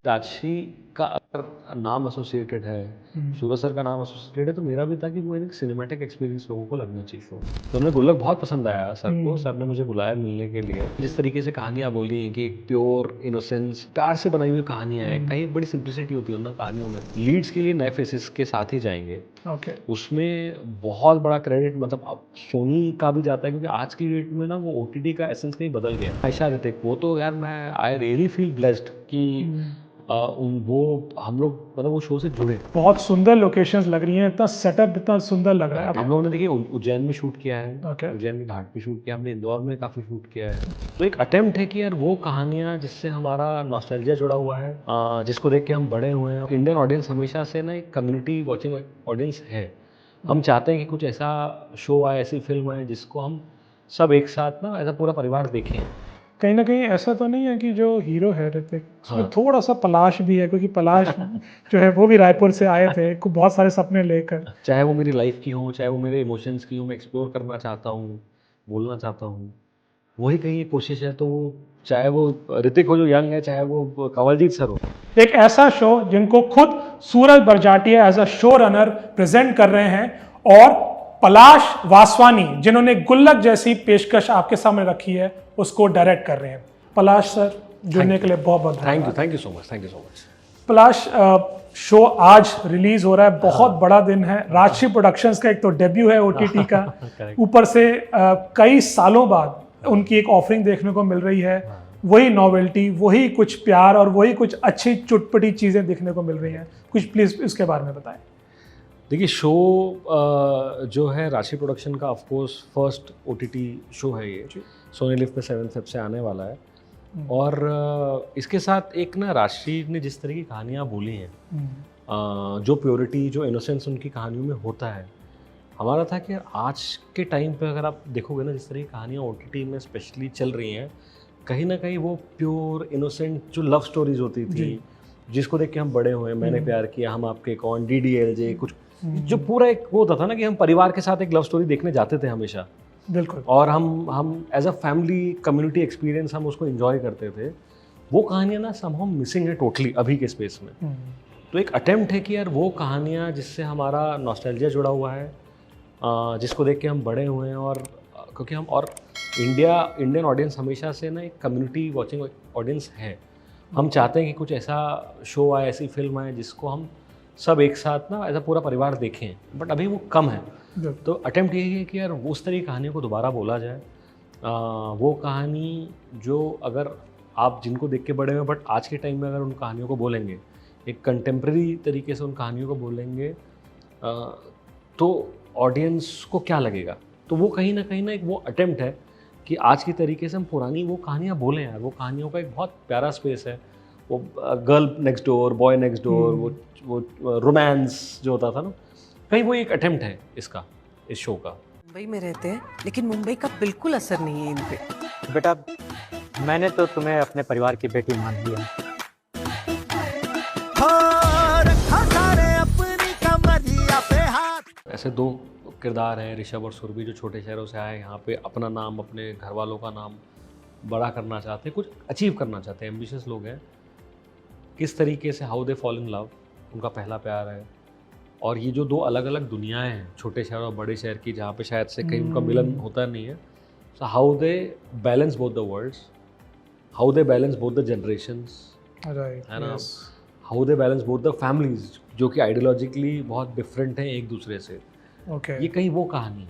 राजश्री का अगर नाम एसोसिएटेड है, सूरज सर का नाम एसोसिएटेड है, तो मेरा भी था कि वो एक सिनेमैटिक एक्सपीरियंस लोगों को लगना चाहिए शो। तो हमने गुल्लक बहुत पसंद आया सर को, सर ने मुझे बुलाया मिलने के लिए। जिस तरीके से कहानियाँ बोली हैं कि एक प्योर इनोसेंस, प्यार से बनाई हुई कहानियाँ हैं, कहीं बड़ी सिंप्लिसिटी होती है उन कहानियों में। लीड्स के लिए नए फेसेस के साथ ही जाएंगे। उसमें बहुत बड़ा क्रेडिट मतलब अब सोनी का भी जाता है, क्योंकि आज की डेट में ना वो ओटीटी का एसेंस कहीं बदल गया। आयशा ऋतिक, वो तो यार मैं आई रियली फील ब्लेस्ड कि वो हम लोग मतलब वो शो से जुड़े। बहुत सुंदर लोकेशंस लग रही हैं, इतना सेटअप इतना सुंदर लग रहा है। हम लोगों ने देखिए उज्जैन में शूट किया है, Okay. उज्जैन के घाट पे शूट किया हमने, इंदौर में काफ़ी शूट किया है। तो एक अटेम्प्ट है कि यार वो कहानियाँ जिससे हमारा नॉस्टैल्जिया जुड़ा हुआ है, जिसको देख के हम बड़े हुए हैं। इंडियन ऑडियंस हमेशा से ना एक कम्युनिटी वॉचिंग ऑडियंस है। हम चाहते हैं कि कुछ ऐसा शो आए, ऐसी फिल्म आए जिसको हम सब एक साथ ना ऐसा पूरा परिवार देखें। कहीं ना कहीं ऐसा तो नहीं है कि जो हीरो है ऋतिक, उसमें थोड़ा सा पलाश भी है, क्योंकि पलाश जो है वो भी रायपुर से आए थे बहुत सारे सपने लेकर। चाहे वो मेरी लाइफ की हो, चाहे वो मेरे इमोशंस की हो, मैं एक्सप्लोर करना चाहता हूँ, बोलना चाहता हूँ, वही कहीं कोशिश है। तो चाहे वो ऋतिक हो जो यंग है, चाहे वो कंवलजीत सर हो। एक ऐसा शो जिनको खुद Suraj Barjatya as a show runner present कर रहे हैं, और पलाश वासवानी जिन्होंने गुल्लक जैसी पेशकश आपके सामने रखी है उसको डायरेक्ट कर रहे हैं। पलाश सर जुड़ने के लिए बहुत बहुत thank you so much, thank you so much. Palash, show आज रिलीज हो रहा है, बहुत बड़ा दिन है। राजश्री प्रोडक्शंस का एक तो डेब्यू है ओटीटी का, ऊपर से कई सालों बाद उनकी एक ऑफरिंग देखने को मिल रही है। वही नॉवेल्टी, वही कुछ प्यार और वही कुछ अच्छी चुटपटी चीज़ें देखने को मिल रही हैं। कुछ प्लीज़ इसके बारे में बताएं। देखिए शो जो है राशि प्रोडक्शन का ऑफकोर्स फर्स्ट ओटीटी शो है ये, सोनी लिव पे 7 फेब से आने वाला है। और इसके साथ एक ना राशि ने जिस तरह की कहानियाँ बोली हैं, जो प्योरिटी, जो इनोसेंस उनकी कहानियों में होता है, हमारा था कि आज के टाइम पे अगर आप देखोगे ना जिस तरह की कहानियाँ ओटीटी में स्पेशली चल रही हैं, कहीं ना कहीं वो प्योर इनोसेंट जो लव स्टोरीज होती थी, जिसको देख के हम बड़े हुए, मैंने प्यार किया, हम आपके कौन, DDLJ, कुछ जो पूरा एक वो होता था ना कि हम परिवार के साथ एक लव स्टोरी देखने जाते थे हमेशा। बिल्कुल। और हम as a family community experience हम उसको एंजॉय करते थे। वो कहानियाँ ना समहाउ मिसिंग है टोटली अभी के स्पेस में। तो एक अटेम्प्ट है कि यार वो कहानियाँ जिससे हमारा नॉस्टैल्जिया जुड़ा हुआ है, जिसको देख के हम बड़े हुए हैं, और क्योंकि हम और इंडियन ऑडियंस हमेशा से ना एक कम्युनिटी वॉचिंग ऑडियंस है। हम चाहते हैं कि कुछ ऐसा शो आए, ऐसी फिल्म आए जिसको हम सब एक साथ ना ऐसा पूरा परिवार देखें, बट अभी वो कम है। तो अटेम्प्ट यही है कि यार उस तरह की कहानियों को दोबारा बोला जाए। वो कहानी जो अगर आप जिनको देख के बड़े हुए बट आज के टाइम में अगर उन कहानियों को बोलेंगे, एक कंटेम्प्रेरी तरीके से उन कहानियों को बोलेंगे, तो ऑडियंस को क्या लगेगा। तो वो कहीं ना एक वो अटेम्प्ट है कि आज की तरीके से हम पुरानी वो कहानियाँ बोलें यार। वो कहानियों का एक बहुत प्यारा स्पेस है, वो girl next door, boy next door, वो रोमांस जो होता था ना, कहीं वो एक अटेम्प्ट है इसका, इस शो का। मुंबई में रहते हैं लेकिन मुंबई का बिल्कुल असर नहीं है इन पे। बेटा मैंने तो तुम्हें अपने परिवार की बेटी मान लिया। ऐसे दो किरदार हैं, ऋषभ और सुरभि, जो छोटे शहरों से आए यहाँ पे अपना नाम, अपने घर वालों का नाम बड़ा करना चाहते हैं, कुछ अचीव करना चाहते हैं, एम्बिशियस लोग हैं। किस तरीके से how they fall in love, उनका पहला प्यार है। और ये जो दो अलग अलग दुनियाएं हैं, छोटे शहर और बड़े शहर की, जहाँ पे शायद से कहीं उनका मिलन होता नहीं है। So how they balance both the worlds, how they balance both the generations, है ना, how they balance both the families जो कि आइडियोलॉजिकली बहुत डिफरेंट हैं एक दूसरे से। ये कहीं वो कहानी है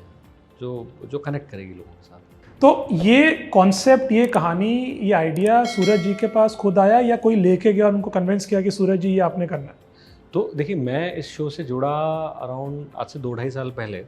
जो कनेक्ट करेगी लोगों के साथ। तो ये कॉन्सेप्ट, ये कहानी, ये आइडिया सूरज जी के पास खुद आया या कोई लेके गया और उनको कन्विंस किया कि सूरज जी ये आपने करना है? तो देखिए मैं इस शो से जुड़ा अराउंड आज से 2-2.5 साल पहले,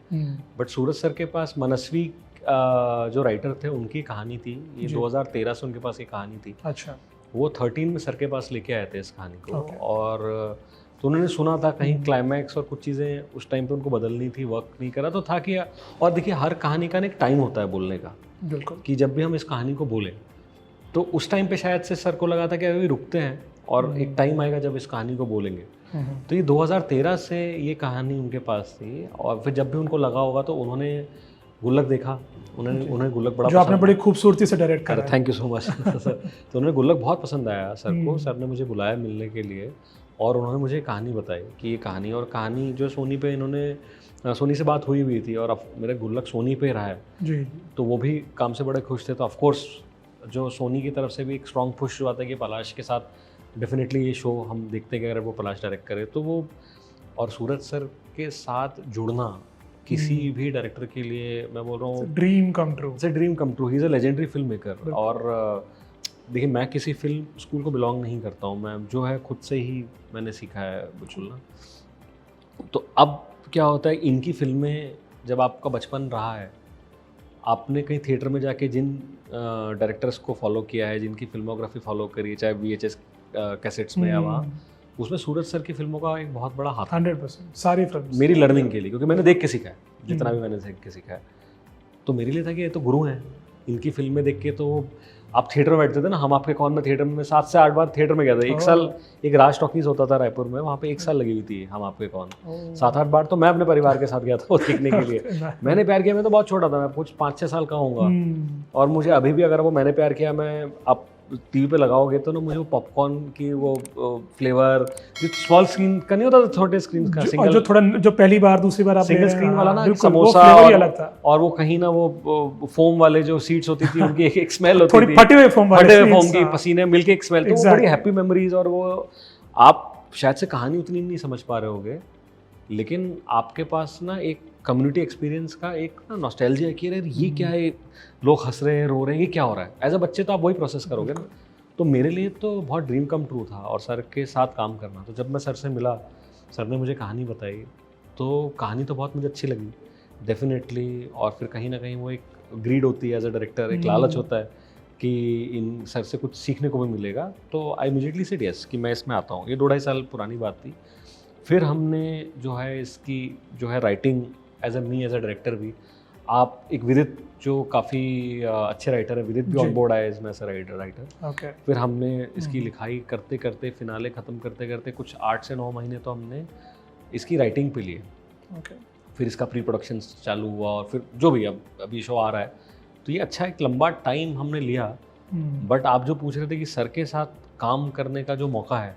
बट सूरज सर के पास मनस्वी जो राइटर थे उनकी कहानी थी। ये 2013 से उनके पास ये कहानी थी। अच्छा। वो 13 में सर के पास लेके आए थे इस कहानी को। और तो उन्होंने सुना था कहीं क्लाइमैक्स और कुछ चीज़ें उस टाइम पे उनको बदलनी थी, वर्क नहीं करा तो था कि। और देखिए हर कहानी का एक टाइम होता है बोलने का, बिल्कुल, कि जब भी हम इस कहानी को बोलें तो उस टाइम पे शायद से सर को लगा था कि अभी रुकते हैं और एक टाइम आएगा जब इस कहानी को बोलेंगे। तो ये 2013 से ये कहानी उनके पास थी, और फिर जब भी उनको लगा होगा तो उन्होंने गुल्लक देखा, उन्हें गुल्लक बड़ा जो आपने पसंद बड़ी खूबसूरती से डायरेक्ट करा अरे है। Thank you so much sir. तो उन्हें गुल्लक बहुत पसंद आया सर को। सर ने मुझे बुलाया मिलने के लिए और उन्होंने मुझे कहानी बताई कि ये कहानी, और कहानी जो सोनी पे इन्होंने सोनी से बात हुई हुई थी और अब मेरा गुल्लक सोनी पे रहा है, जी तो वो भी काम से बड़े खुश थे। तो ऑफ कोर्स जो सोनी की तरफ से भी एक स्ट्रॉन्ग पुश जो आता है कि पलाश के साथ डेफिनेटली ये शो हम देखते हैं कि अगर वो पलाश डायरेक्ट करे तो वो, और सूरज सर के साथ जुड़ना किसी भी डायरेक्टर के लिए मैं बोल रहा हूँ dream come true. It's a dream come true. He is a legendary film maker. और देखिए मैं किसी फिल्म स्कूल को बिलोंग नहीं करता हूँ, मैं जो है खुद से ही मैंने सीखा है बिल्कुल ना। तो अब क्या होता है, इनकी फिल्में जब आपका बचपन रहा है, आपने कहीं थिएटर में जाके जिन डायरेक्टर्स को फॉलो किया है, जिनकी फिल्मोग्राफी फॉलो करी है, चाहे VHS कैसेट्स में या वहाँ, उसमें सूरज सर की फिल्मों का एक बहुत बड़ा हाथ है 100% सारी फिल्म मेरी लर्निंग के लिए, क्योंकि मैंने देख के सीखा है जितना भी मैंने देख के सीखा है। तो मेरे लिए था कि ये तो गुरु हैं, इनकी फिल्में देख के तो आप थिएटर में बैठते थे ना, हम आपके कौन में थिएटर में 7 से 8 बार थिएटर में गया था। एक साल एक राज टॉकीज होता था रायपुर में, वहाँ पे 1 साल लगी हुई थी हम आपके कौन। 7-8 बार तो मैं अपने परिवार के साथ गया था वो देखने के लिए। मैंने प्यार किया मैं तो बहुत छोटा था, मैं कुछ 5-6 साल का होऊंगा। और मुझे अभी भी अगर वो मैंने प्यार किया मैं आप टीवी पे लगाओगे तो ना मुझे वो पॉपकॉर्न की वो फ्लेवर जो स्मॉल स्क्रीन का नहीं होता था, छोटे स्क्रीन का जो थोड़ा जो पहली बार दूसरी बार आप सिंगल स्क्रीन वाला ना, बिल्कुल, वो समोसा फ्लेवर ही और, अलग था। और वो कहीं ना वो फोम वाले जो सीट्स होती थी उनकी एक स्मेल होती थोड़ी थी, फटे हुए फोम वाले फटे हुए seats, फोम की हाँ। पसीने मिलके एक स्मेल। तो वो बड़ी हैप्पी मेमोरीज। और वो आप शायद से कहानी उतनी नहीं समझ पा रहे होगे, लेकिन आपके पास ना एक कम्युनिटी एक्सपीरियंस का एक ना नॉस्टैल्जिया है कि अरे ये क्या है, लोग हंस रहे हैं, रो रहे हैं, ये क्या हो रहा है। एज अ बच्चे तो आप वही प्रोसेस करोगे ना। तो मेरे लिए तो बहुत ड्रीम कम ट्रू था और सर के साथ काम करना। तो जब मैं सर से मिला, सर ने मुझे कहानी बताई, तो कहानी तो बहुत मुझे अच्छी लगी डेफिनेटली। और फिर कहीं ना कहीं वो एक ग्रीड होती है एज अ डायरेक्टर, एक लालच होता है कि इन सर से कुछ सीखने को भी मिलेगा। तो आई इमीडिएटली सेड यस कि मैं इसमें आता हूँ। ये 2-2.5 साल पुरानी बात थी। फिर हमने जो है इसकी जो है राइटिंग एज अ डायरेक्टर भी, आप एक विदित जो काफ़ी अच्छे राइटर है, विदित भी ऑन बोर्ड आए इसमें एज अ राइटर। ओके। फिर हमने इसकी लिखाई करते करते, फिनाले ख़त्म करते करते कुछ 8 से 9 महीने तो हमने इसकी राइटिंग पे लिए। ओके। फिर इसका प्री प्रोडक्शन चालू हुआ और फिर जो भी अब ये शो आ रहा है, तो ये अच्छा एक लंबा टाइम हमने लिया। बट आप जो पूछ रहे थे कि सर के साथ काम करने का जो मौका है,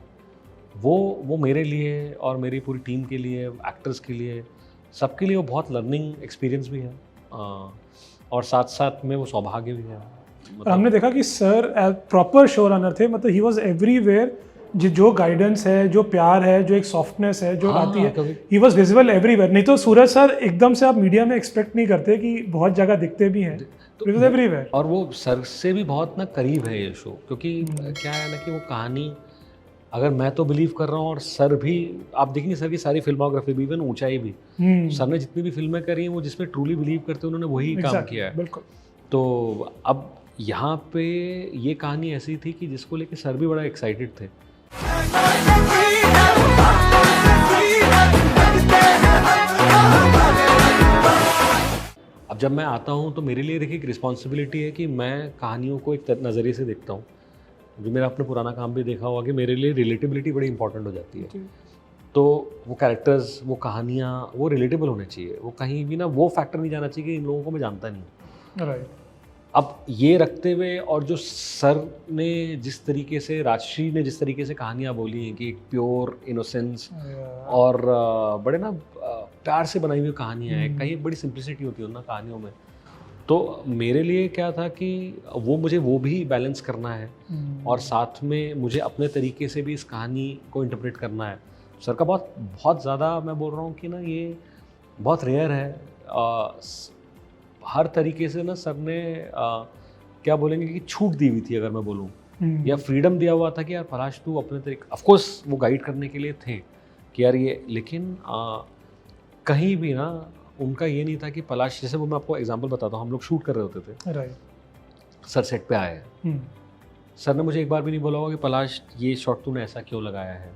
वो मेरे लिए और मेरी पूरी टीम के लिए, एक्टर्स के लिए, सबके लिए वो बहुत लर्निंग एक्सपीरियंस भी है और साथ साथ में वो सौभाग्य भी है। और हमने देखा कि सर प्रॉपर शो रनर थे, मतलब ही वाज एवरीवेयर। जो गाइडेंस है, जो प्यार है, जो एक सॉफ्टनेस है जो आती है, ही वाज विजिबल एवरीवेयर। नहीं तो सूरज सर एकदम से आप मीडिया में एक्सपेक्ट नहीं करते कि बहुत जगह दिखते भी हैं, तो इट वाज एवरीवेयर। और वो सर से भी बहुत ना करीब है ये शो, क्योंकि क्या है ना कि वो कहानी अगर मैं तो बिलीव कर रहा हूँ और सर भी, आप देखेंगे सर की सारी फिल्मोग्राफी भी, इवन ऊंचाई भी, सर ने जितनी भी फिल्में करी हैं वो जिसमें ट्रूली बिलीव करते हैं उन्होंने वही काम किया है। बिल्कुल। तो अब यहाँ पे ये कहानी ऐसी थी कि जिसको लेके सर भी बड़ा एक्साइटेड थे। अब जब मैं आता हूँ तो मेरे लिए देखिए एक रिस्पॉन्सिबिलिटी है कि मैं कहानियों को एक नज़रिए से देखता हूँ। जो मेरा अपने पुराना काम भी देखा होगा कि मेरे लिए रिलेटिबिलिटी बड़ी इंपॉर्टेंट हो जाती है। तो वो कैरेक्टर्स, वो कहानियाँ, वो रिलेटेबल होने चाहिए। वो कहीं भी ना वो फैक्टर नहीं जाना चाहिए कि इन लोगों को मैं जानता नहीं। राइट। अब ये रखते हुए और जो सर ने जिस तरीके से, राजश्री ने जिस तरीके से कहानियाँ बोली हैं कि एक प्योर इनोसेंस और बड़े ना प्यार से बनाई हुई कहानियाँ हैं, कहीं बड़ी सिंप्लिसिटी होती है ना कहानियों में। तो मेरे लिए क्या था कि मुझे वो भी बैलेंस करना है और साथ में मुझे अपने तरीके से भी इस कहानी को इंटरप्रेट करना है। सर का बहुत ज़्यादा मैं बोल रहा हूँ कि ना ये बहुत रेयर है। हर तरीके से ना सर ने क्या बोलेंगे कि छूट दी हुई थी अगर मैं बोलूँ, या फ्रीडम दिया हुआ था कि यार पलाश तू अपने तरीके, ऑफ कोर्स वो गाइड करने के लिए थे कि यार ये, लेकिन कहीं भी ना उनका ये नहीं था कि पलाश, जैसे वो मैं आपको एग्जांपल बताता हूँ, हम लोग शूट कर रहे होते थे, राइट, सर सेट पे आए, सर ने मुझे एक बार भी नहीं बोला होगा कि पलाश ये शॉट तूने ऐसा क्यों लगाया है।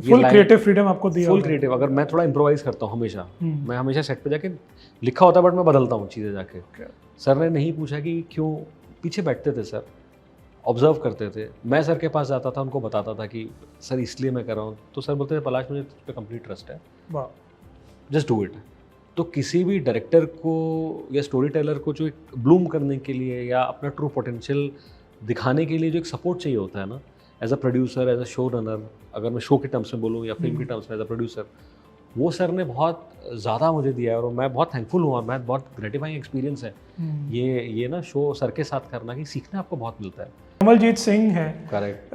फुल क्रिएटिव फ्रीडम आपको दिया। Full creative. अगर मैं थोड़ा इम्प्रोवाइज करता हूँ हमेशा, मैं हमेशा सेट पे जाके लिखा होता है बट मैं बदलता हूँ चीज़ें जाके। सर ने नहीं पूछा कि क्यों, पीछे बैठते थे सर, ऑब्जर्व करते थे। मैं सर के पास जाता था, उनको बताता था कि सर इसलिए मैं कर रहा हूँ, तो सर बोलते थे पलाश मुझे तुझ पे कंप्लीट ट्रस्ट है, जस्ट डू इट। तो किसी भी डायरेक्टर को या स्टोरी टेलर को जो एक ब्लूम करने के लिए या अपना ट्रू पोटेंशियल दिखाने के लिए जो एक सपोर्ट चाहिए होता है ना, as a producer, as a show runner, अगर मैं शो के टर्म्स में बोलूँ या फिल्म के टर्म्स में एज अ प्रोड्यूसर, वो सर ने बहुत ज़्यादा मुझे दिया है और मैं बहुत थैंकफुल हूँ और मैं बहुत ग्रेटिफाइंग एक्सपीरियंस है ये ना शो सर के साथ करना, कि सीखने आपको बहुत मिलता है। कमलजीत सिंह है, correct,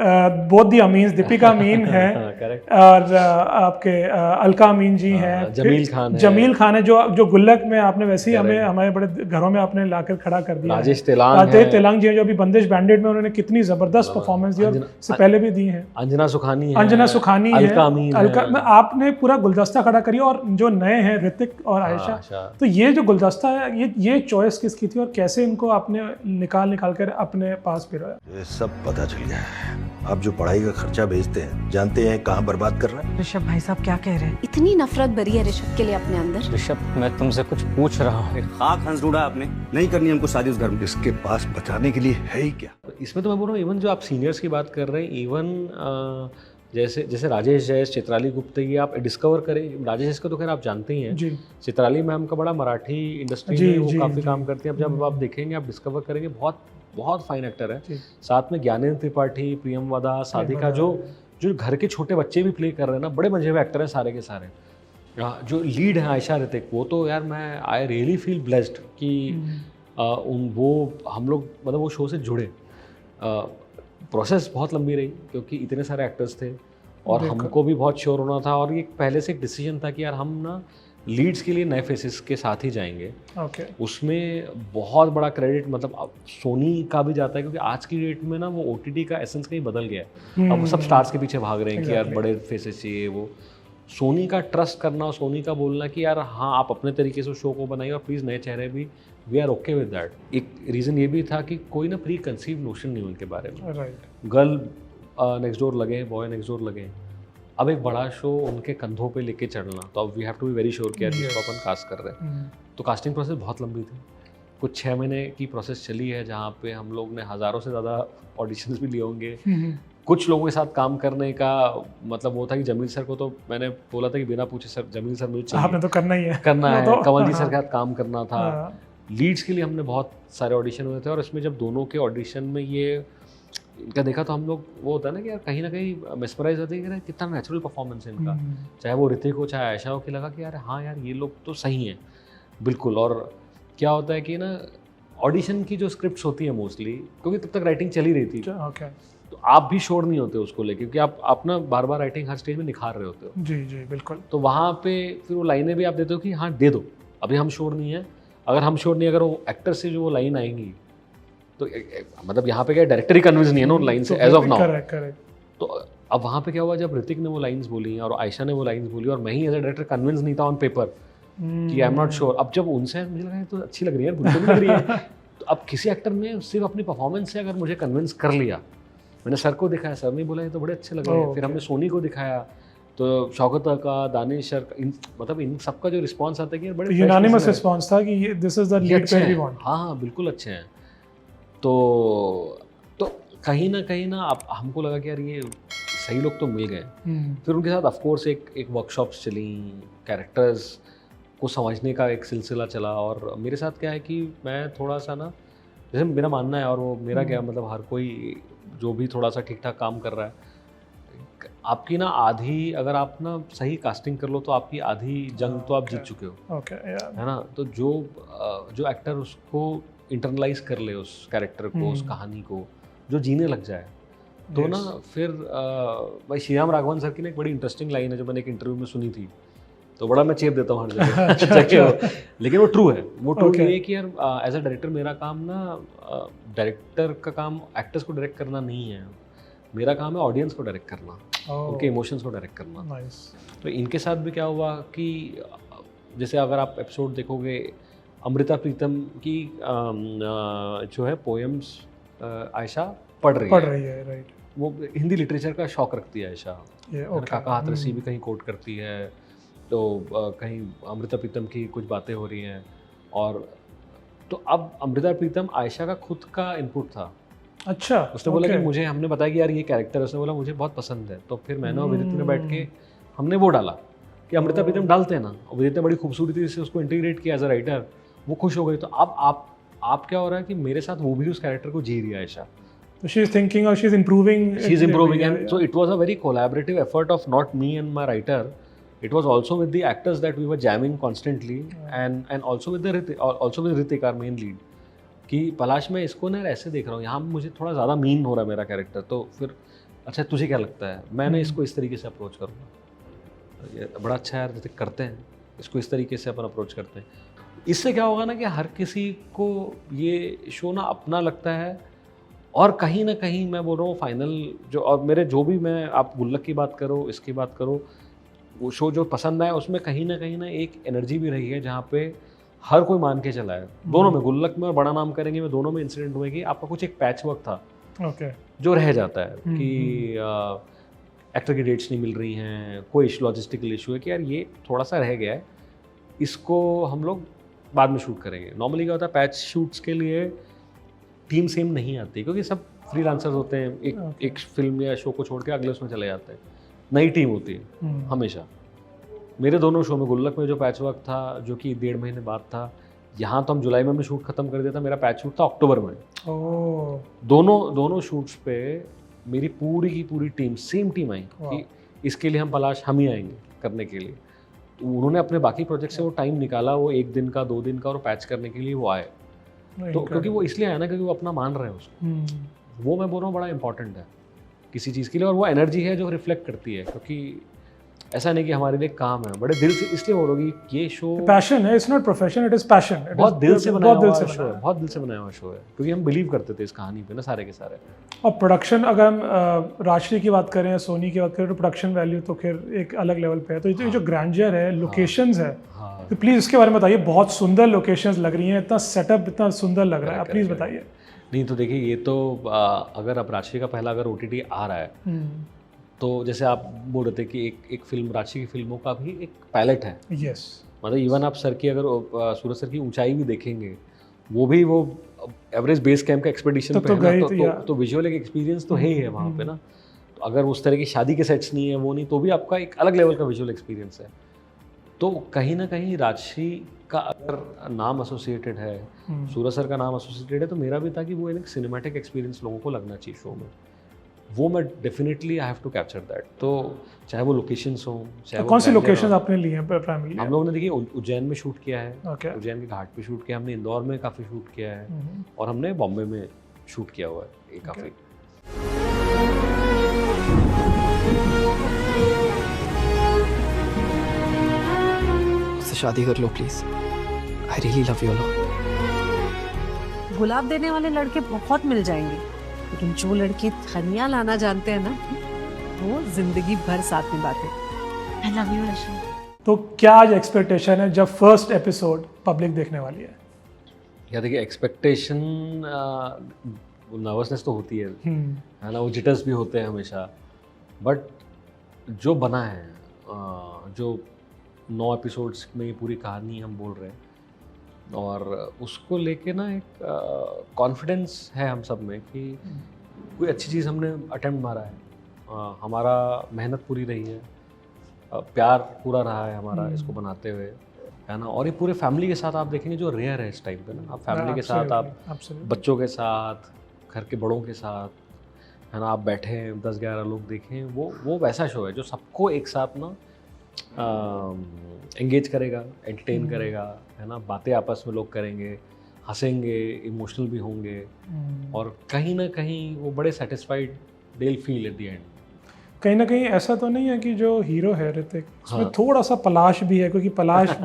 both the Amins, Deepika Amin है करेक्ट, और आपके अलका अमीन जी हैं, जमील खान है जो गुल्लक में आपने वैसे ही हमारे बड़े घरों में आपने लाकर खड़ा कर दिया। राजेश तेलांग जी जो अभी बंदिश बैंडेड में उन्होंने कितनी जबरदस्त परफॉर्मेंस दी और इससे पहले भी दी है। अंजना सुखानी है, आपने पूरा गुलदस्ता खड़ा करिए। और जो नए हैं ऋतिक और आयशा, तो ये जो गुलदस्ता है ये चॉइस किसकी थी और कैसे इनको आपने निकाल कर अपने पास फिराया? ये सब पता चल गया है। आप जो पढ़ाई का खर्चा भेजते हैं, जानते हैं कहाँ बर्बाद कर रहे हैं। ऋषभ भाई साहब क्या कह रहे हैं? इतनी नफरत भरी है ऋषभ के लिए अपने अंदर। ऋषभ, मैं तुमसे कुछ पूछ रहा हूँ। खाक हंस ढूंढा आपने, नहीं करनी हमको शादी उस घर में। इसके पास बताने के लिए है ही क्या? इसमें तो मैं बोल रहा हूँ, इवन जो आप सीनियर्स की बात कर रहे हैं, इवन जैसे राजेश जैस, चित्राली गुप्ता, ये आप डिस्कवर करें। राजेश जैस का तो खैर आप जानते ही हैं, चित्राली मैम का बड़ा मराठी इंडस्ट्री में वो काफ़ी काम करती हैं। अब जब आप देखेंगे, आप डिस्कवर करेंगे, बहुत बहुत फाइन एक्टर है। साथ में ज्ञानेंद्र त्रिपाठी, प्रियम वदा, साधिका, जो घर के छोटे बच्चे भी प्ले कर रहे हैं ना, बड़े मजे हुए एक्टर हैं सारे के सारे। जो लीड है आयशा ऋतिक, वो तो यार मैं आई रियली फील ब्लेस्ड कि वो हम लोग मतलब वो शो से जुड़े। प्रोसेस बहुत लंबी रही क्योंकि इतने सारे एक्टर्स थे और हमको भी बहुत श्योर होना था और ये पहले से एक डिसीजन था कि यार हम ना लीड्स के लिए नए फेसेस के साथ ही जाएंगे। उसमें बहुत बड़ा क्रेडिट मतलब अब सोनी का भी जाता है क्योंकि आज की डेट में ना वो OTT का एसेंस कहीं बदल गया है। अब वो सब स्टार्स के पीछे भाग रहे हैं कि यार बड़े फेसेस चाहिए। वो सोनी का ट्रस्ट करना और सोनी का बोलना कि यार हाँ आप अपने तरीके से शो को बनाइए और प्लीज़ नए चेहरे भी, we are okay with that. एक रीज़न ये भी था कि कोई ना प्री कंसीव नोशन नहीं उनके बारे में। गर्ल नेक्स्ट डोर लगे, बॉय नेक्स्ट डोर लगे, अब एक बड़ा शो उनके कंधों पे लेके चढ़ना, तो अब we have to be very sure कि यार जिसको अपन कास्ट कर रहे हैं। तो कास्टिंग प्रोसेस बहुत लंबी थी, कुछ 6 महीने की प्रोसेस चली है जहाँ पे हम लोग ने हज़ारों से ज़्यादा ऑडिशंस भी लिए होंगे। कुछ लोगों के साथ काम करने का मतलब वो था कि जमील सर को तो मैंने बोला था कि बिना पूछे सर जमील सर मुझे चाहिए, आपने तो करना है, कमल जी सर के साथ काम करना था। लीड्स के लिए हमने बहुत सारे ऑडिशन हुए थे और इसमें जब दोनों के ऑडिशन में ये इनका देखा तो हम लोग वो होता है ना कि यार कहीं ना कहीं मेस्मराइज होते हैं कि कितना नेचुरल परफॉर्मेंस है इनका, चाहे वो ऋतिक हो चाहे आयशा हो, कि लगा कि यार हाँ यार ये लोग तो सही हैं बिल्कुल। और क्या होता है कि ना ऑडिशन की जो स्क्रिप्ट्स होती है मोस्टली, क्योंकि तब तक राइटिंग चली रही थी, तो आप भी श्योर नहीं होते उसको लेके क्योंकि आप ना बार बार राइटिंग हर स्टेज में निखार रहे होते हो। जी बिल्कुल। तो वहाँ पे फिर वो लाइनें भी आप देते हो कि हाँ दे दो, अभी हम श्योर नहीं है। अगर हम श्योर नहीं, अगर वो एक्टर से जो वो लाइन आएंगी तो मतलब यहाँ पे क्या डायरेक्टर ही कन्विंस नहीं है ना उन लाइन से एज ऑफ नाउ। तो अब वहाँ पे क्या हुआ, जब ऋतिक ने वो लाइंस बोली और आयशा ने वो लाइंस बोली और मैं ही एज अ डायरेक्टर कन्विंस नहीं था ऑन पेपर कि आई एम नॉट श्योर। अब जब उनसे मुझे लगा तो अच्छी लग रही है, बुरी लग रही है। तो अब किसी एक्टर ने सिर्फ अपनी परफॉर्मेंस से अगर मुझे कन्विंस कर लिया, मैंने सर को दिखाया, सर ने बोला ये तो बड़े अच्छे लग रहे हैं, फिर हमने सोनी को दिखाया, तो शौकत का, दानिश सर, मतलब इन सबका जो रिस्पांस आता है कि बड़े यूनानिमस रिस्पांस था कि this is the lead we want. हाँ बिल्कुल अच्छे हैं। तो कहीं ना आप हमको लगा कि यार ये सही लोग तो मिल गए। फिर उनके साथ ऑफ कोर्स एक वर्कशॉप्स चली, कैरेक्टर्स को समझने का एक सिलसिला चला। और मेरे साथ क्या है कि मैं थोड़ा सा ना, जैसे मेरा मानना है और वो मेरा क्या मतलब हर कोई जो भी थोड़ा सा ठीक ठाक काम कर रहा है, आपकी ना आधी, अगर आप ना सही कास्टिंग कर लो तो आपकी आधी जंग तो आप जीत चुके हो, है ना। तो जो एक्टर उसको इंटरनलाइज कर ले उस कैरेक्टर को, उस कहानी को, जो जीने लग जाए, तो ना फिर भाई श्रीराम राघवन सर की ना एक बड़ी इंटरेस्टिंग लाइन है जो मैंने एक इंटरव्यू में सुनी थी, तो बड़ा मैं चेप देता हूँ हर जगह लेकिन वो ट्रू है। वो ट्रू ये है कि यार एज अ डायरेक्टर मेरा काम ना, डायरेक्टर का काम एक्टर्स को डायरेक्ट करना नहीं है, मेरा काम है ऑडियंस को डायरेक्ट करना, उनके इमोशंस को डायरेक्ट करना। तो इनके साथ भी क्या हुआ कि जैसे अगर आप एपिसोड देखोगे, अमृता प्रीतम की जो है पोएम्स आयशा पढ़ रही है राइट। वो हिंदी लिटरेचर का शौक रखती है आयशा, काका हाथरसी भी कहीं कोट करती है, तो कहीं अमृता प्रीतम की कुछ बातें हो रही हैं। और तो अब अमृता प्रीतम आयशा का खुद का इनपुट था। अच्छा। उसने बोला कि मुझे, हमने बताया कि यार ये कैरेक्टर, उसने बोला मुझे बहुत पसंद है, तो फिर मैंने और विदित ने बैठ के हमने वो डाला कि अमृता प्रीतम डालते हैं ना, और इतने बड़ी खूबसूरती से उसको इंटीग्रेट किया एज अ राइटर, वो खुश हो गई। तो अब आप क्या हो रहा है कि मेरे साथ वो भी उस कैरेक्टर को जी रही है Ayesha. So she's thinking or she's improving. She's improving, and so it was a very collaborative effort of not me and my writer. It was also with the actors that we were jamming constantly, and also with Ritik, our main lead. कि पलाश में इसको ना ऐसे देख रहा हूँ, यहाँ मुझे थोड़ा ज़्यादा मीन हो रहा है मेरा कैरेक्टर, तो फिर अच्छा तुझे क्या लगता है, मैंने इसको इस तरीके से अप्रोच करूँगा, ये बड़ा अच्छा है ऋतिक, करते हैं इसको इस तरीके से अपन अप्रोच करते हैं। इससे क्या होगा ना कि हर किसी को ये शो ना अपना लगता है, और कहीं ना कहीं मैं बोल रहा हूँ फाइनल जो, और मेरे जो भी, मैं आप गुल्लक की बात करो, इसकी बात करो, वो शो जो पसंद आया उसमें कहीं ना एक एनर्जी भी रही है जहाँ पे हर कोई मान के चला है। दोनों में, गुल्लक में और बड़ा नाम करेंगे में, दोनों में इंसिडेंट हुए कि आपका कुछ एक पैच वर्क था जो रह जाता है कि एक्टर की डेट्स नहीं मिल रही हैं, कोई लॉजिस्टिकल इशू है कि यार ये थोड़ा सा रह गया है, इसको हम लोग बाद में शूट करेंगे। नॉर्मली क्या होता है, पैच शूट्स के लिए टीम सेम नहीं आती, क्योंकि सब फ्रीलांसर्स होते हैं, एक फिल्म या शो को छोड़ के अगले उसमें चले जाते हैं, नई टीम होती है हमेशा। मेरे दोनों शो में, गुल्लक में जो पैच वर्क था जो कि 1.5 महीने बाद था, यहाँ तो हम जुलाई में शूट खत्म कर दिया था, मेरा पैच शूट था अक्टूबर में। दोनों शूट्स पे मेरी पूरी की पूरी टीम, सेम टीम आई कि इसके लिए हम ही आएंगे करने के लिए। तो उन्होंने अपने बाकी प्रोजेक्ट से वो टाइम निकाला, वो 1 दिन का 2 दिन का, और पैच करने के लिए वो आए। तो क्योंकि वो इसलिए आया ना, क्योंकि वो अपना मान रहे हैं उसको। वो मैं बोल रहा हूँ बड़ा इंपॉर्टेंट है किसी चीज़ के लिए, और वो एनर्जी है जो रिफ्लेक्ट करती है, क्योंकि ऐसा नहीं कि हमारे लिए काम है, बड़े दिल से इसलिए हो रही ये शो पैशन है, it's not profession, it is passion. बहुत दिल से बनाया हुआ शो है, बहुत दिल से बनाया हुआ शो है, क्योंकि हम बिलीव करते थे इस कहानी पे ना सारे के सारे। और प्रोडक्शन, अगर हम राजश्री की बात करें या सोनी की बात करें, तो प्रोडक्शन वैल्यू तो खैर एक अलग लेवल पे है। तो ये जो ग्रैंडियर है, लोकेशंस है, तो प्लीज़ इसके बारे में बताइए। बहुत सुंदर लोकेशंस लग रही हैं, इतना सेटअप इतना सुंदर लग रहा है, आप प्लीज़ बताइए। नहीं तो देखिए, ये तो अगर अब राजश्री का पहला अगर OTT आ रहा है, तो जैसे आप बोल रहे थे कि एक फिल्म, राजश्री की फिल्मों का भी एक पैलेट है। यस, मतलब इवन आप सर की, अगर सूरज सर की ऊंचाई भी देखेंगे, वो भी वो एवरेज बेस कैंप का एक्सपेडिशन पे है ना, तो विजुअल एक एक्सपीरियंस तो है ही है वहाँ पे ना। तो अगर उस तरह की शादी के सेट्स नहीं है, वो नहीं, तो भी आपका एक अलग लेवल का विजुअल एक्सपीरियंस है। तो कहीं ना कहीं राजश्री का अगर नाम एसोसिएटेड है, सूरज सर का नाम एसोसिएटेड है, तो मेरा भी था कि वो एक सिनेमैटिक एक्सपीरियंस लोगों को लगना चाहिए शो में। वो मैं definitely I have to capture that. तो चाहे वो लोकेशंस हो, चाहे कौन सी लोकेशंस आपने ली हैं प्राइमरीली? हम लोगों ने देखिए उज्जैन में शूट किया है, Okay. उज्जैन के घाट पे शूट किया, हमने इंदौर में काफ़ी शूट किया है, और हमने बॉम्बे में शूट किया हुआ है ये काफ़ी। मुझसे शादी कर लो please, I really love you lot. गुलाब देने वाले लड़के बहुत मिल जाएंगे, लेकिन जो लड़के खनियाँ लाना जानते हैं ना, वो जिंदगी भर साथ निभाते। आई लव यू रश्मि। तो क्या आज एक्सपेक्टेशन है जब फर्स्ट एपिसोड पब्लिक देखने वाली है? या देखिए, एक्सपेक्टेशन, नर्वसनेस तो होती है ना, वो जिटर्स भी होते हैं हमेशा, बट जो बना है, जो 9 एपिसोड्स में पूरी कहानी हम बोल रहे हैं, और उसको लेके ना एक कॉन्फिडेंस है हम सब में कि कोई अच्छी चीज़ हमने अटेम्प्ट मारा है, हमारा मेहनत पूरी रही है, प्यार पूरा रहा है हमारा इसको बनाते हुए, है ना। और ये पूरे फैमिली के साथ आप देखेंगे, जो रेयर है इस टाइम पे ना, आप फैमिली के साथ, आप बच्चों के साथ, घर के बड़ों के साथ, है ना, आप बैठे हैं 10-11 लोग देखें, वो वैसा शो है जो सबको एक साथ ना एंगेज करेगा, एंटरटेन करेगा, है ना। बातें आपस में लोग करेंगे, हंसेंगे, इमोशनल भी होंगे, और कहीं ना कहीं वो बड़े satisfied they will feel at the end. कहीं ना कहीं ऐसा तो नहीं है कि जो हीरो है ऋतिक, उसमें थोड़ा सा पलाश भी है, क्योंकि पलाश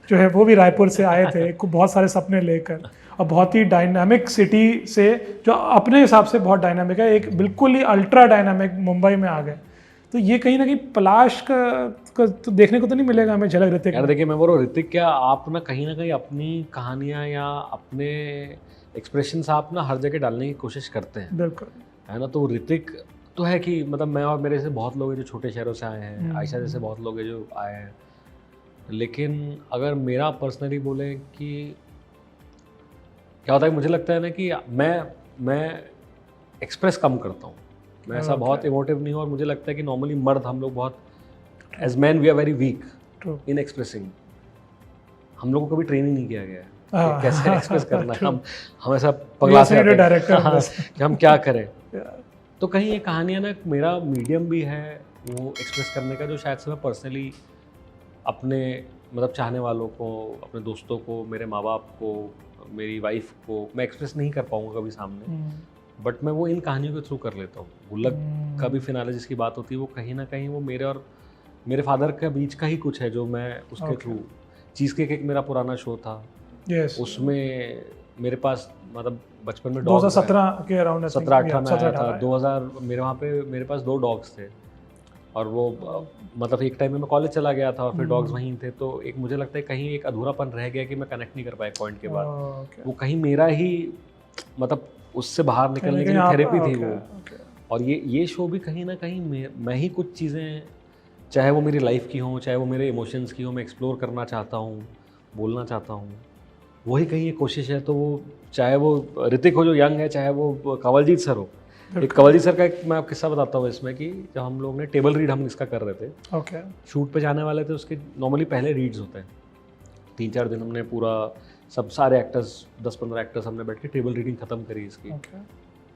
जो है वो भी रायपुर से आए थे बहुत सारे सपने लेकर, और बहुत ही डायनामिक सिटी से, जो अपने हिसाब से बहुत डायनामिक है, एक बिल्कुल ही अल्ट्रा डायनामिक मुंबई में आ गए। तो ये कहीं ना कहीं पलाश का तो देखने को तो नहीं मिलेगा हमें झलक ऋतिक। यार देखिए, मैं बोल रहा हूँ ऋतिक, क्या आप ना कहीं अपनी कहानियाँ या अपने एक्सप्रेशंस आप ना हर जगह डालने की कोशिश करते हैं, बिल्कुल, है ना। तो ऋतिक तो है कि मतलब मैं और मेरे से बहुत लोग हैं जो छोटे शहरों से आए हैं, आयशा जैसे बहुत लोग हैं जो आए हैं, लेकिन अगर मेरा पर्सनली बोले कि क्या होता है, मुझे लगता है ना कि मैं एक्सप्रेस कम करता हूँ, मैं ऐसा बहुत इमोटिव नहीं हूँ, और मुझे लगता है कि नॉर्मली मर्द हम लोग बहुत, as man we are very weak True. In expressing. हम लोगों को कभी ट्रेनिंग नहीं किया गया है हाँ, कि कैसे एक्सप्रेस करना है। true. हम ऐसा पगला से We are आते हैं director of हाँ, this. कि हम क्या करें। Yeah. तो कहीं ये कहानियाँ ना मेरा मीडियम भी है वो एक्सप्रेस करने का, जो शायद से मैं पर्सनली अपने मतलब चाहने वालों को, अपने दोस्तों को, मेरे माँ बाप को, मेरी वाइफ को मैं एक्सप्रेस नहीं कर पाऊँगा कभी सामने, बट मैं वो इन कहानियों के थ्रू कर लेता हूँ। गुल्लक का भी फिनाले जिसकी बात होती है वो कहीं ना कहीं वो मेरे और मेरे फादर के बीच का ही कुछ है जो मैं उसके थ्रू। चीज़ केक एक मेरा पुराना शो था, Yes. उसमें मेरे पास मतलब बचपन में 2017 के अराउंड 17-18 में आया था। 2000 मेरे वहाँ पे मेरे पास 2 डॉग्स थे और वो मतलब एक टाइम में मैं कॉलेज चला गया था और फिर डॉग्स वहीं थे, तो एक मुझे लगता है कहीं एक अधूरापन रह गया कि मैं कनेक्ट नहीं कर पाया पॉइंट के बाद। वो कहीं मेरा ही मतलब उससे बाहर निकलने के लिए थेरेपी थी वो। और ये शो भी कहीं ना कहीं मैं ही कुछ चीज़ें, चाहे वो मेरी लाइफ की हों, चाहे वो मेरे इमोशंस की हो, मैं एक्सप्लोर करना चाहता हूँ, बोलना चाहता हूँ, वही कहीं एक कोशिश है। तो वो चाहे वो ऋतिक हो जो यंग है, चाहे वो कंवलजीत सर हो। एक कंवलजीत सर का एक मैं आपको किस्सा बताता हूँ इसमें कि जब हम लोग ने टेबल रीड हम इसका कर रहे थे, शूट पे जाने वाले थे, उसके नॉर्मली पहले रीड्स होते हैं। 3-4 दिन हमने पूरा सब सारे एक्टर्स 10-15 एक्टर्स हमने बैठ के टेबल रीडिंग ख़त्म करी इसकी।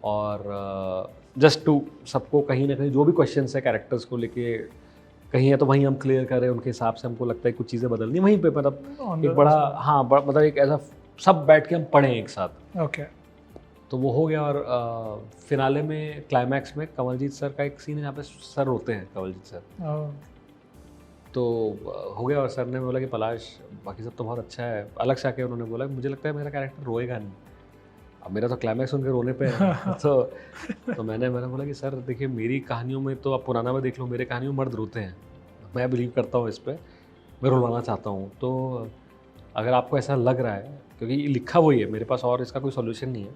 और जस्ट टू सबको कहीं ना कहीं जो भी क्वेश्चंस है कैरेक्टर्स को लेके कहीं है तो वहीं हम क्लियर करें, उनके हिसाब से हमको लगता है कुछ चीज़ें बदलनी वहीं पे, मतलब एक बड़ा हाँ मतलब एक ऐसा सब बैठ के हम पढ़ें एक साथ। ओके। तो वो हो गया। और फिनाले में क्लाइमैक्स में कंवलजीत सर का एक सीन है जहाँ पे सर रोते हैं, कंवलजीत सर। तो हो गया और सर ने बोला कि पलाश बाकी सब तो बहुत अच्छा है। अलग से आके उन्होंने बोला मुझे लगता है मेरा कैरेक्टर रोएगा नहीं। अब मेरा तो क्लाइमैक्स उनके रोने पे है। तो मैंने बोला कि सर देखिए मेरी कहानियों में तो आप पुराना में देख लो, मेरे कहानियों में मर्द रोते हैं, मैं बिलीव करता हूँ इस पर, मैं रुलवाना चाहता हूँ। तो अगर आपको ऐसा लग रहा है, क्योंकि ये लिखा वही है मेरे पास और इसका कोई सोल्यूशन नहीं है।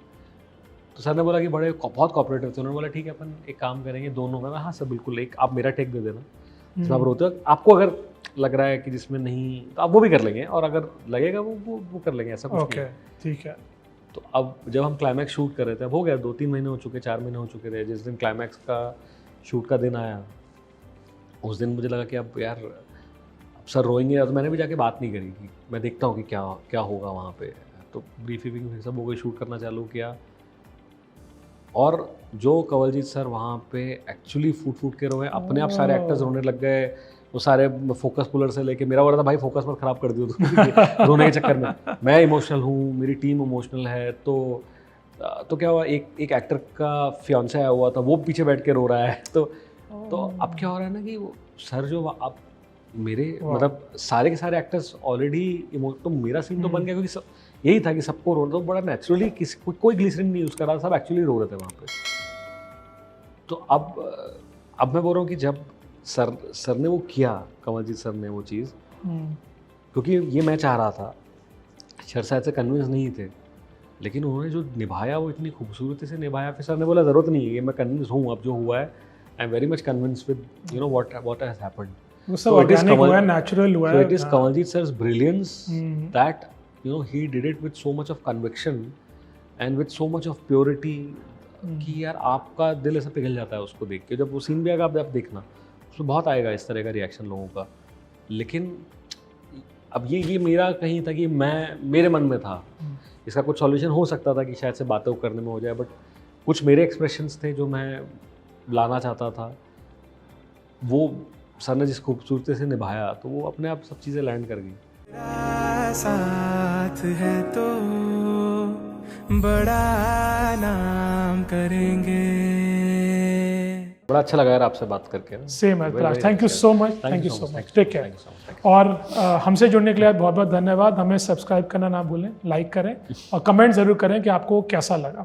तो सर ने बोला कि बहुत कोऑपरेटिव थे। उन्होंने बोला ठीक है अपन एक काम करेंगे दोनों। मैं हाँ सर बिल्कुल, एक आप मेरा टेक दे देना जिसमें आप रोते हो, आपको अगर लग रहा है कि जिसमें नहीं तो आप वो भी कर लेंगे, और अगर लगेगा वो कर लेंगे, ऐसा कुछ नहीं। ठीक है। तो अब जब हम क्लाइमैक्स शूट कर रहे थे, अब हो गया 2-3 महीने हो चुके, 4 महीने हो चुके थे। जिस दिन क्लाइमैक्स का शूट का दिन आया उस दिन मुझे लगा कि अब यार अब सर रोएंगे। तो मैंने भी जाके बात नहीं करी कि मैं देखता हूँ कि क्या होगा वहाँ पे। तो ब्रीफिंग फिर सब हो गई, शूट करना चालू किया। और जो कंवलजीत सर वहाँ पे एक्चुअली फूट के रोए, अपने आप सारे एक्टर्स रोने लग गए। वो सारे फोकस पुलर से लेके मेरा बोला था भाई फोकस मत खराब कर दियो तुम रोने के चक्कर में। मैं इमोशनल हूँ, मेरी टीम इमोशनल है। तो क्या हुआ, एक एक्टर का फियांसे आया हुआ था, वो पीछे बैठ के रो रहा है। तो अब क्या हो रहा है ना कि वो सर जो अब मेरे मतलब सारे के सारे एक्टर्स ऑलरेडी तो मेरा सीन तो बन गया, क्योंकि यही था कि सबको रोना, तो बड़ा नेचुरली कोई ग्लिसरीन नहीं यूज़ कर रहा, सब एक्चुअली रो रहे थे वहाँ पे। तो अब मैं बोल रहा हूँ कि जब सर ने वो किया, कंवलजीत सर ने वो चीज़, क्योंकि ये मैं चाह रहा था, सर शायद से कन्विंस नहीं थे, लेकिन उन्होंने जो निभाया वो इतनी खूबसूरती से निभाया। फिर सर ने बोला ज़रूरत नहीं है, ये मैं कन्विंस हूँ, अब जो हुआ है I am very much convince with you know what has happened. वो सब ऑर्गेनिक हुआ है, नेचुरल हुआ है। It is Kanwaljeet sir's brilliance that you know he did it with so much of conviction and with so much of purity कि यार आपका दिल ऐसा पिघल जाता है उसको देख के। जब वो सीन भी आएगा आप देखना, उसमें बहुत आएगा इस तरह का रिएक्शन लोगों का। लेकिन अब ये मेरा कहीं था कि मेरे मन में था इसका कुछ सॉल्यूशन हो सकता था कि शायद से बातें करने में हो जाए, बट कुछ मेरे एक्सप्रेशंस थे जो मैं लाना चाहता था, वो सर ने जिस खूबसूरती से निभाया, तो वो अपने आप सब चीज़ें लैंड कर गई। साथ है तो बड़ा नाम करेंगे। बड़ा अच्छा लगा यार आपसे बात करके। सेम है, thank you so much, thank you so much, take care. और हमसे जुड़ने के लिए बहुत बहुत धन्यवाद। हमें सब्सक्राइब करना ना भूलें, लाइक करें और कमेंट ज़रूर करें कि आपको कैसा लगा।